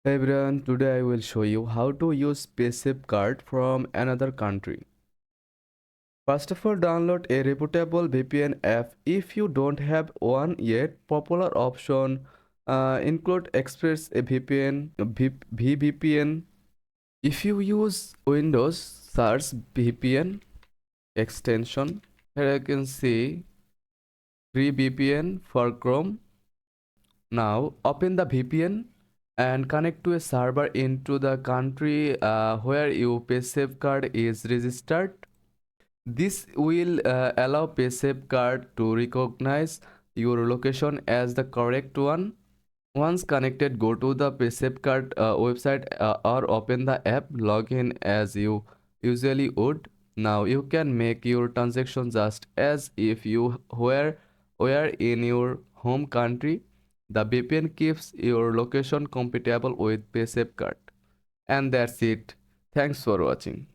Hey everyone, today I will show you how to use Paysafecard from another country. First of all, download a reputable VPN app if you don't have one yet. Popular option include Express a VPN, VPN. If you use Windows, search VPN extension. Here you can see free VPN for Chrome. Now open the VPN and connect to a server into the country where your Paysafecard is registered. This will allow Paysafecard to recognize your location as the correct one. Once connected, go to the Paysafecard website or open the app, log in as you usually would. Now you can make your transaction just as if you were in your home country. The VPN keeps your location compatible with Paysafecard. And that's it. Thanks for watching.